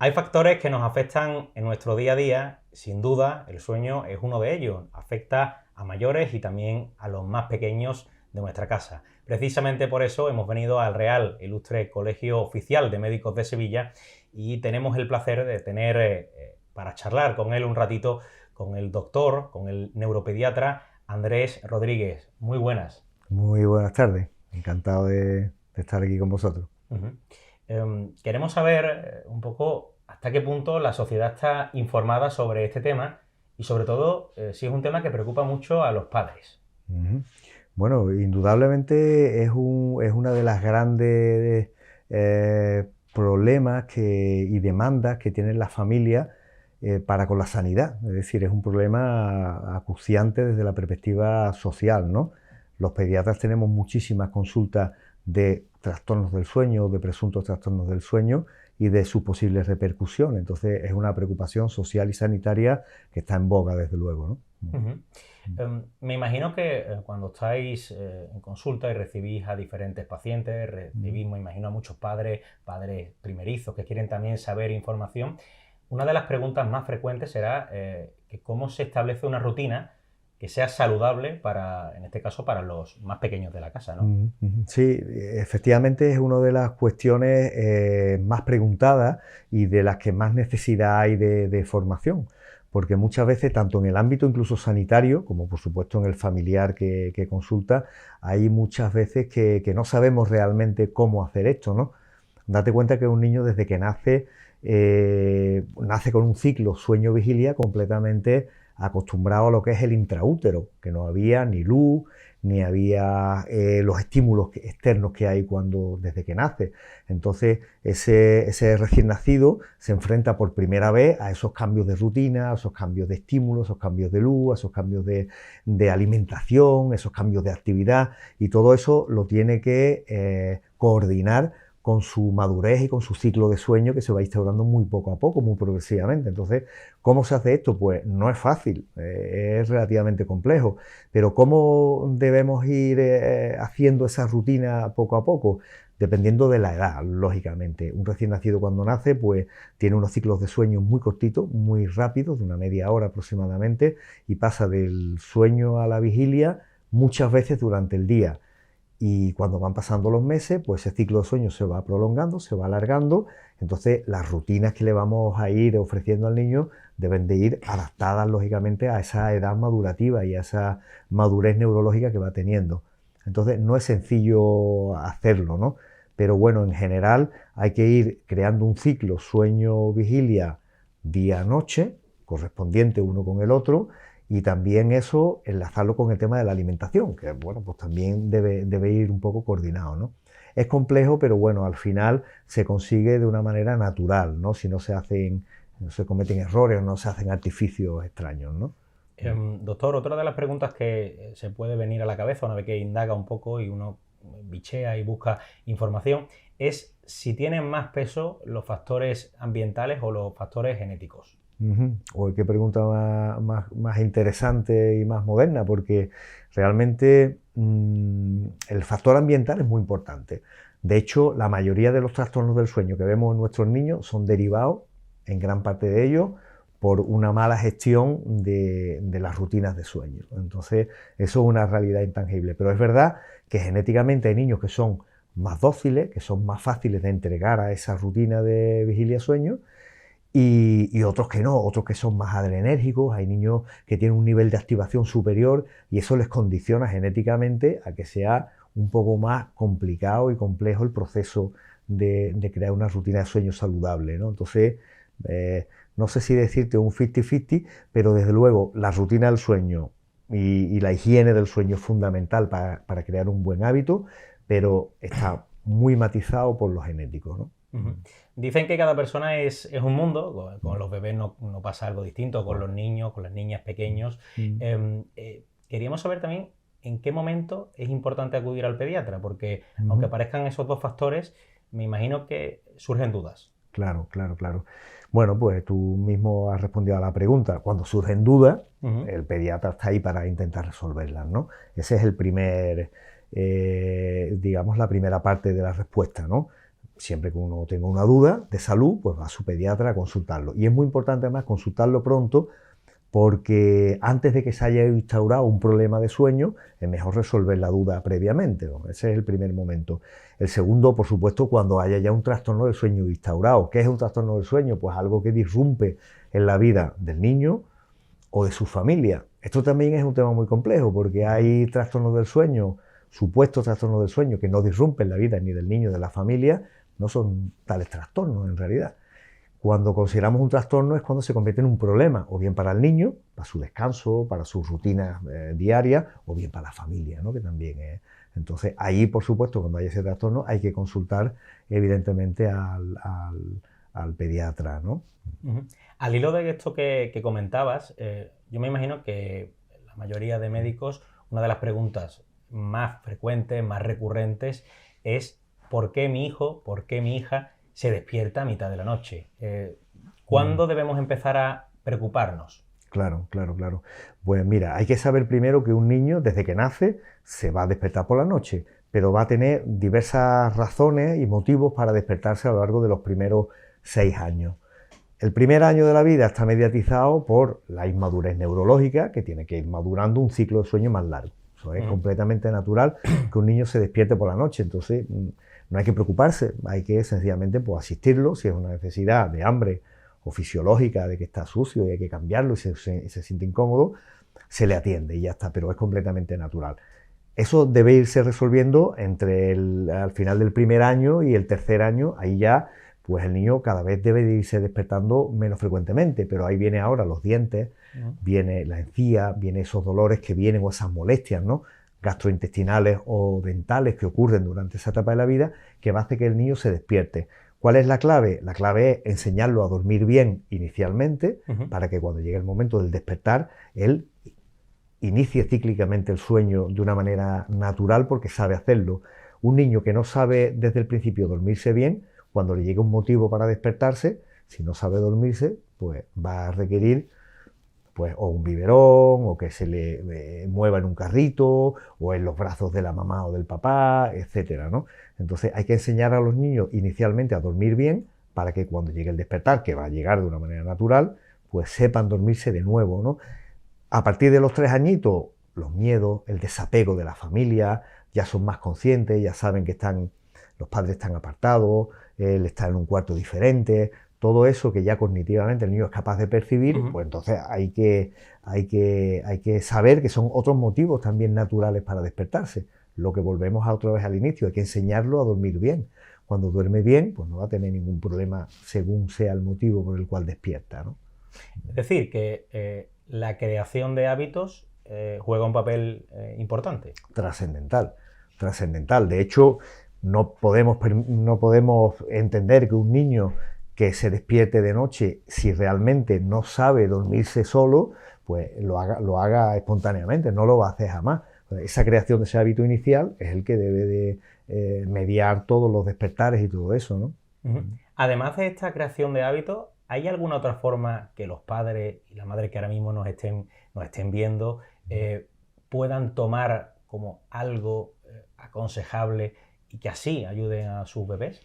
Hay factores que nos afectan en nuestro día a día, sin duda el sueño es uno de ellos. Afecta a mayores y también a los más pequeños de nuestra casa. Precisamente por eso hemos venido al Real Ilustre Colegio Oficial de Médicos de Sevilla y tenemos el placer de tener para charlar con él un ratito con el doctor, con el neuropediatra Andrés Rodríguez. Muy buenas. Muy buenas tardes, encantado de estar aquí con vosotros. Queremos saber un poco hasta qué punto la sociedad está informada sobre este tema y sobre todo si es un tema que preocupa mucho a los padres. Ujú. Bueno, indudablemente es una de las grandes problemas y demandas que tienen las familias para con la sanidad. Es decir, es un problema acuciante desde la perspectiva social, ¿no? Los pediatras tenemos muchísimas consultas de trastornos del sueño, de presuntos trastornos del sueño y de su posible repercusión. Entonces es una preocupación social y sanitaria que está en boga, desde luego, ¿no? Me imagino que cuando estáis en consulta y recibís a diferentes pacientes, recibís, me imagino, a muchos padres primerizos que quieren también saber información, una de las preguntas más frecuentes será que cómo se establece una rutina que sea saludable para, en este caso, para los más pequeños de la casa, ¿no? Sí, efectivamente es una de las cuestiones más preguntadas y de las que más necesidad hay de formación, porque muchas veces, tanto en el ámbito incluso sanitario, como por supuesto en el familiar que consulta, hay muchas veces que no sabemos realmente cómo hacer esto, ¿no? Date cuenta que un niño desde que nace con un ciclo sueño-vigilia completamente acostumbrado a lo que es el intraútero, que no había ni luz, ni había los estímulos externos que hay desde que nace. Entonces ese recién nacido se enfrenta por primera vez a esos cambios de rutina, a esos cambios de estímulos, esos cambios de luz, a esos cambios de alimentación, esos cambios de actividad, y todo eso lo tiene que coordinar con su madurez y con su ciclo de sueño, que se va instaurando muy poco a poco, muy progresivamente. Entonces, ¿cómo se hace esto? Pues no es fácil, es relativamente complejo, pero ¿cómo debemos ir haciendo esa rutina poco a poco? Dependiendo de la edad, lógicamente. Un recién nacido, cuando nace, pues tiene unos ciclos de sueño muy cortitos, muy rápidos, de una media hora aproximadamente, y pasa del sueño a la vigilia muchas veces durante el día. Y cuando van pasando los meses, pues ese ciclo de sueño se va prolongando, se va alargando. Entonces las rutinas que le vamos a ir ofreciendo al niño deben de ir adaptadas, lógicamente, a esa edad madurativa y a esa madurez neurológica que va teniendo. Entonces no es sencillo hacerlo, ¿no? Pero bueno, en general hay que ir creando un ciclo sueño-vigilia día-noche, correspondiente uno con el otro, y también eso enlazarlo con el tema de la alimentación, que bueno, pues también debe ir un poco coordinado, ¿no? Es complejo, pero bueno, al final se consigue de una manera natural, ¿no? Si no se cometen errores o no se hacen artificios extraños, ¿no? Doctor, otra de las preguntas que se puede venir a la cabeza una vez que indaga un poco y uno bichea y busca información es si tienen más peso los factores ambientales o los factores genéticos. O qué pregunta más interesante y más moderna, porque realmente el factor ambiental es muy importante. De hecho, la mayoría de los trastornos del sueño que vemos en nuestros niños son derivados, en gran parte de ellos, por una mala gestión de las rutinas de sueño. Entonces, eso es una realidad intangible. Pero es verdad que genéticamente hay niños que son más dóciles, que son más fáciles de entregar a esa rutina de vigilia-sueño, y otros que no, otros que son más adrenérgicos. Hay niños que tienen un nivel de activación superior y eso les condiciona genéticamente a que sea un poco más complicado y complejo el proceso de crear una rutina de sueño saludable, ¿no? Entonces, no sé si decirte un 50-50, pero desde luego la rutina del sueño y la higiene del sueño es fundamental para crear un buen hábito, pero está muy matizado por lo genético, ¿no? Dicen que cada persona es un mundo, con los bebés no pasa algo distinto, con los niños, con las niñas pequeños. Queríamos saber también en qué momento es importante acudir al pediatra, porque aunque aparezcan esos dos factores, me imagino que surgen dudas. Claro, claro, claro. Bueno, pues tú mismo has respondido a la pregunta. Cuando surgen dudas, el pediatra está ahí para intentar resolverlas, ¿no? Ese es digamos, la primera parte de la respuesta, ¿no? siempre que uno tenga una duda de salud, pues va a su pediatra a consultarlo. Y es muy importante además consultarlo pronto, porque antes de que se haya instaurado un problema de sueño, es mejor resolver la duda previamente, ¿no? Ese es el primer momento. El segundo, por supuesto, cuando haya ya un trastorno del sueño instaurado. ¿Qué es un trastorno del sueño? Pues algo que disrumpe en la vida del niño o de su familia. Esto también es un tema muy complejo, porque hay trastornos del sueño, supuestos trastornos del sueño, que no disrumpen la vida ni del niño ni de la familia, no son tales trastornos en realidad. Cuando consideramos un trastorno es cuando se convierte en un problema, o bien para el niño, para su descanso, para sus rutinas diarias, o bien para la familia, ¿no? Que también es. Entonces, ahí, por supuesto, cuando hay ese trastorno, hay que consultar, evidentemente, al pediatra, ¿no? Uh-huh. Al hilo de esto que comentabas, yo me imagino que la mayoría de médicos, una de las preguntas más frecuentes, más recurrentes, es ¿por qué mi hijo, por qué mi hija se despierta a mitad de la noche? ¿Cuándo debemos empezar a preocuparnos? Claro. Pues mira, hay que saber primero que un niño, desde que nace, se va a despertar por la noche, pero va a tener diversas razones y motivos para despertarse a lo largo de los primeros 6 años. El primer año de la vida está mediatizado por la inmadurez neurológica, que tiene que ir madurando un ciclo de sueño más largo. Eso es completamente natural que un niño se despierte por la noche, entonces no hay que preocuparse, hay que sencillamente pues, asistirlo si es una necesidad de hambre o fisiológica, de que está sucio y hay que cambiarlo y se siente incómodo, se le atiende y ya está, pero es completamente natural. Eso debe irse resolviendo al final del primer año y el tercer año, ahí ya pues el niño cada vez debe de irse despertando menos frecuentemente, pero ahí viene ahora los dientes, viene la encía, viene esos dolores que vienen o esas molestias, ¿no? Gastrointestinales o dentales que ocurren durante esa etapa de la vida, que va a hacer que el niño se despierte. ¿Cuál es la clave? La clave es enseñarlo a dormir bien inicialmente, para que cuando llegue el momento del despertar, él inicie cíclicamente el sueño de una manera natural porque sabe hacerlo. Un niño que no sabe desde el principio dormirse bien, cuando le llegue un motivo para despertarse, si no sabe dormirse, pues va a requerir pues, o un biberón, o que se le mueva en un carrito, o en los brazos de la mamá o del papá, etcétera, ¿no? Entonces hay que enseñar a los niños inicialmente a dormir bien, para que cuando llegue el despertar, que va a llegar de una manera natural, pues sepan dormirse de nuevo, ¿no? A partir de los 3 añitos, los miedos, el desapego de la familia, ya son más conscientes, ya saben que los padres están apartados, él está en un cuarto diferente, todo eso que ya cognitivamente el niño es capaz de percibir, pues entonces hay que saber que son otros motivos también naturales para despertarse. Lo que volvemos a otra vez al inicio, hay que enseñarlo a dormir bien. Cuando duerme bien, pues no va a tener ningún problema según sea el motivo por el cual despierta, ¿no? Es decir, que la creación de hábitos juega un papel importante. Trascendental. De hecho, no podemos entender que un niño que se despierte de noche, si realmente no sabe dormirse solo, pues lo haga espontáneamente, no lo va a hacer jamás. Esa creación de ese hábito inicial es el que debe de mediar todos los despertares y todo eso, ¿no? Además de esta creación de hábitos, ¿hay alguna otra forma que los padres y la madre que ahora mismo nos estén viendo puedan tomar como algo aconsejable y que así ayuden a sus bebés?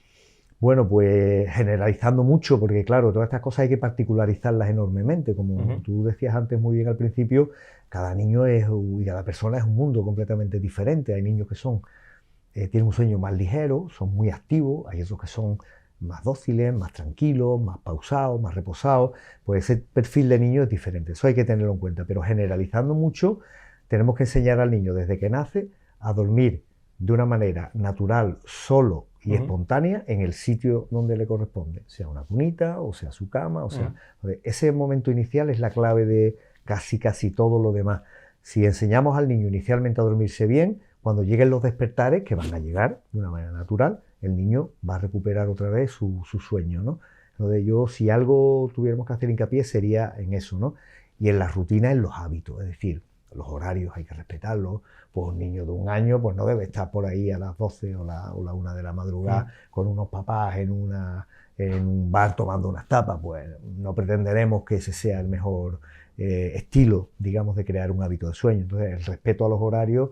Bueno, pues generalizando mucho, porque claro, todas estas cosas hay que particularizarlas enormemente. Como tú decías antes muy bien al principio, cada niño y cada persona es un mundo completamente diferente. Hay niños que tienen un sueño más ligero, son muy activos, hay otros que son más dóciles, más tranquilos, más pausados, más reposados. Pues ese perfil de niño es diferente, eso hay que tenerlo en cuenta. Pero generalizando mucho, tenemos que enseñar al niño desde que nace a dormir de una manera natural, solo y espontánea en el sitio donde le corresponde, sea una cunita o sea su cama, o sea, ese momento inicial es la clave de casi todo lo demás. Si enseñamos al niño inicialmente a dormirse bien, cuando lleguen los despertares, que van a llegar de una manera natural, el niño va a recuperar otra vez su sueño, ¿no? Entonces si algo tuviéramos que hacer hincapié sería en eso, ¿no? Y en las rutinas, en los hábitos, es decir, los horarios hay que respetarlos. Pues un niño de 1 año pues no debe estar por ahí a las 12 o la 1 de la madrugada con unos papás en un bar tomando unas tapas. Pues no pretenderemos que ese sea el mejor estilo, digamos, de crear un hábito de sueño. Entonces el respeto a los horarios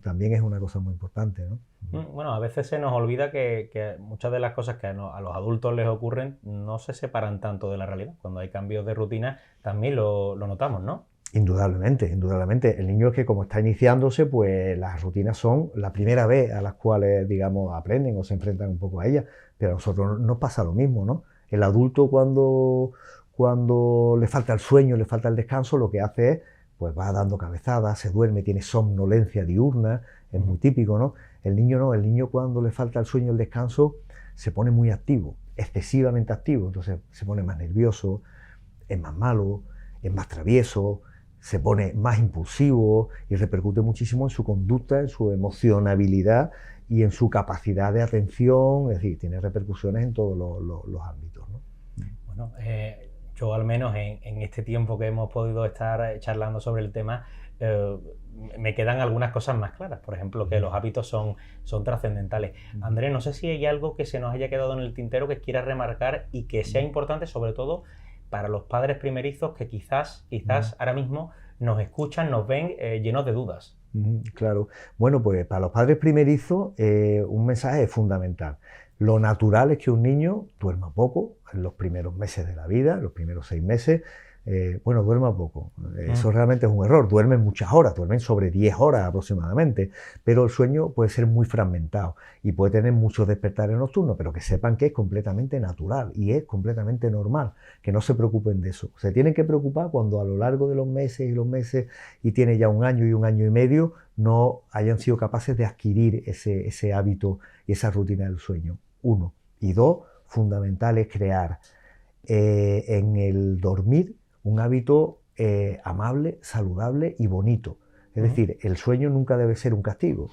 también es una cosa muy importante, ¿no? Bueno, a veces se nos olvida que muchas de las cosas que a los adultos les ocurren no se separan tanto de la realidad. Cuando hay cambios de rutina también lo notamos, ¿no? Indudablemente, indudablemente. El niño, es que como está iniciándose, pues las rutinas son la primera vez a las cuales, digamos, aprenden o se enfrentan un poco a ellas, pero a nosotros nos pasa lo mismo, ¿no? El adulto cuando le falta el sueño, le falta el descanso, lo que hace es, pues va dando cabezadas, se duerme, tiene somnolencia diurna, es muy típico, ¿no? El niño no, el niño cuando le falta el sueño y el descanso se pone muy activo, excesivamente activo, entonces se pone más nervioso, es más malo, es más travieso, se pone más impulsivo y repercute muchísimo en su conducta, en su emocionabilidad y en su capacidad de atención, es decir, tiene repercusiones en todos los ámbitos, ¿no? Bueno, yo al menos en este tiempo que hemos podido estar charlando sobre el tema, me quedan algunas cosas más claras. Por ejemplo, que los hábitos son trascendentales. Andrés, no sé si hay algo que se nos haya quedado en el tintero que quieras remarcar y que sea importante, sobre todo para los padres primerizos que quizás ahora mismo nos escuchan, nos ven llenos de dudas. Claro. Bueno, pues para los padres primerizos un mensaje es fundamental. Lo natural es que un niño duerma poco en los primeros meses de la vida, los primeros 6 meses. Bueno, duerma poco. Eso realmente es un error. Duermen muchas horas, duermen sobre 10 horas aproximadamente, pero el sueño puede ser muy fragmentado y puede tener muchos despertares nocturnos, pero que sepan que es completamente natural y es completamente normal, que no se preocupen de eso. Se tienen que preocupar cuando a lo largo de los meses y tiene ya 1 año y 1 año y medio, no hayan sido capaces de adquirir ese hábito y esa rutina del sueño. 1. Y 2, fundamental es crear en el dormir un hábito amable, saludable y bonito. Es decir, el sueño nunca debe ser un castigo.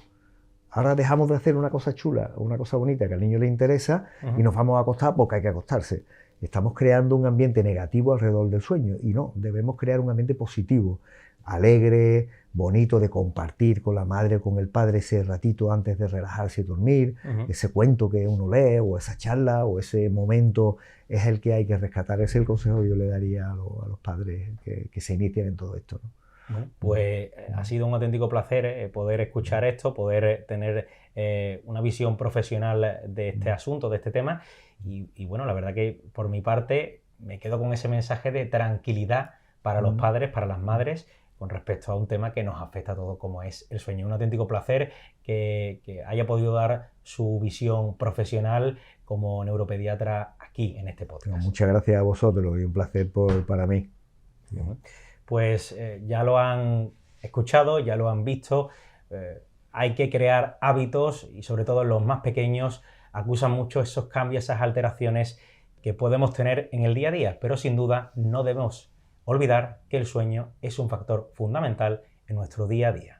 Ahora dejamos de hacer una cosa chula, una cosa bonita que al niño le interesa y nos vamos a acostar porque hay que acostarse. Estamos creando un ambiente negativo alrededor del sueño y no, debemos crear un ambiente positivo, alegre, bonito, de compartir con la madre o con el padre ese ratito antes de relajarse y dormir, ese cuento que uno lee o esa charla o ese momento es el que hay que rescatar. Ese es el consejo que yo le daría a los padres que se inician en todo esto, ¿no? Bueno, pues ha sido un auténtico placer poder escuchar esto, poder tener una visión profesional de este asunto, de este tema y bueno, la verdad que por mi parte me quedo con ese mensaje de tranquilidad para los padres, para las madres, con respecto a un tema que nos afecta a todos como es el sueño. Un auténtico placer que haya podido dar su visión profesional como neuropediatra aquí en este podcast. Muchas gracias a vosotros y un placer para mí. Pues ya lo han escuchado, ya lo han visto, hay que crear hábitos y sobre todo los más pequeños acusan mucho esos cambios, esas alteraciones que podemos tener en el día a día, pero sin duda no debemos olvidar que el sueño es un factor fundamental en nuestro día a día.